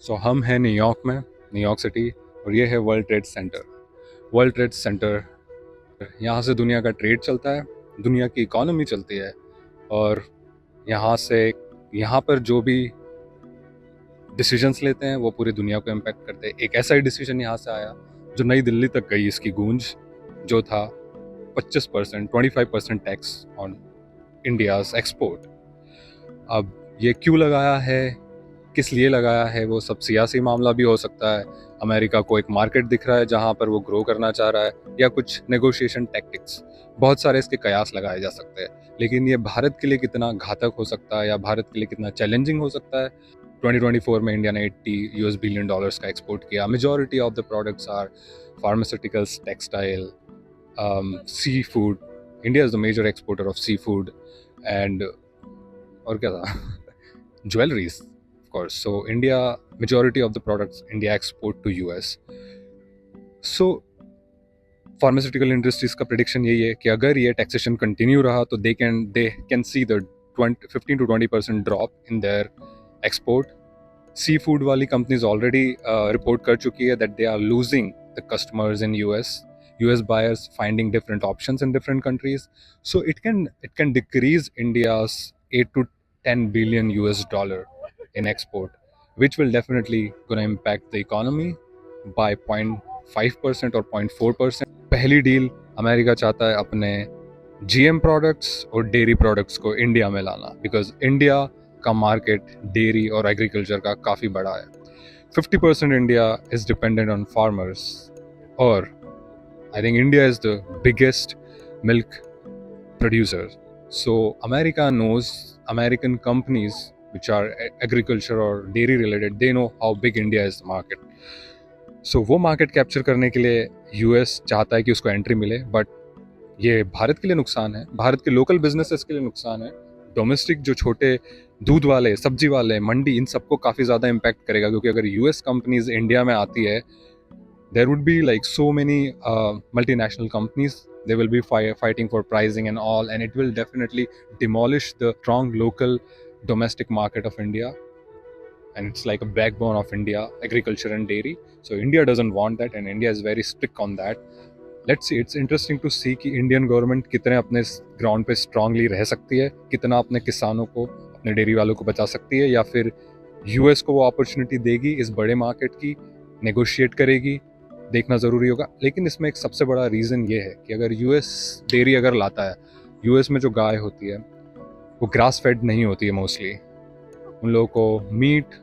हम हैं न्यूयॉर्क में, न्यूयॉर्क सिटी, और ये है world trade centre. World trade centre, यहाँ से दुनिया का ट्रेड चलता है, दुनिया की इकोनॉमी चलती है, और यहाँ से यहाँ पर जो भी डिसीजंस लेते हैं वो पूरी दुनिया को इम्पैक्ट करते हैं। एक ऐसा ही डिसीजन यहाँ से आया जो नई दिल्ली तक गई, इसकी गूंज जो था 25%, 25% टैक्स ऑन इंडियाज एक्सपोर्ट। अब ये क्यों लगाया है, किस लिए लगाया है, वो सब सियासी मामला भी हो सकता है। अमेरिका को एक मार्केट दिख रहा है जहां पर वो ग्रो करना चाह रहा है, या कुछ नेगोशिएशन टैक्टिक्स, बहुत सारे इसके कयास लगाए जा सकते हैं। लेकिन ये भारत के लिए कितना घातक हो सकता है या भारत के लिए कितना चैलेंजिंग हो सकता है। 2024 में इंडिया ने $80 बिलियन का एक्सपोर्ट किया। Majority of the products are pharmaceuticals, textile, seafood. India is the major exporter of seafood and और क्या था jewelleries of course. So India, majority of the products India export to US. So pharmaceutical industries का prediction यही है कि अगर ये taxation continue रहा तो they can see the 15 to 20% drop in their export. Seafood वाली कंपनीज ऑलरेडी रिपोर्ट कर चुकी है that they are losing the customers in US buyers finding different options in different countries. So it can decrease India's 8 to 10 billion US dollar in export, which will definitely gonna impact the economy by 0.5% or 0.4%. पहली deal, America चाहता है अपने GM products और dairy products को India में लाना, because India का market dairy और एग्रीकल्चर का काफ़ी बड़ा है। 50% India is dependent on farmers, और I think India is the biggest milk producer. So America knows, American companies which are agriculture or dairy related, they know how big India is the market. So वो market capture करने के लिए US चाहता है कि उसको entry मिले, but ये भारत के लिए नुकसान है, भारत के लोकल बिजनेसेस के लिए नुकसान है। डोमेस्टिक जो छोटे दूध वाले, सब्जी वाले, मंडी, इन सबको काफ़ी ज़्यादा इम्पैक्ट करेगा, क्योंकि अगर US कंपनीज इंडिया में आती है, there would be like so many multinational companies. They will be fighting for pricing and all, and it will definitely demolish the strong local domestic market of India. And it's like a backbone of India, agriculture and dairy. So India doesn't want that, and India is very strict on that. Let's see, it's interesting to see कि Indian government कितने अपने ground पे strongly रह सकती है, कितना अपने किसानों को, अपने डेयरी वालों को बचा सकती है, या फिर यूएस को वो अपॉर्चुनिटी देगी इस बड़े मार्केट की, नेगोशिएट करेगी। देखना ज़रूरी होगा। लेकिन इसमें एक सबसे बड़ा रीज़न ये है कि अगर यूएस डेयरी अगर लाता है, यूएस में जो गाय होती है वो ग्रास फेड नहीं होती है मोस्टली, उन लोगों को मीट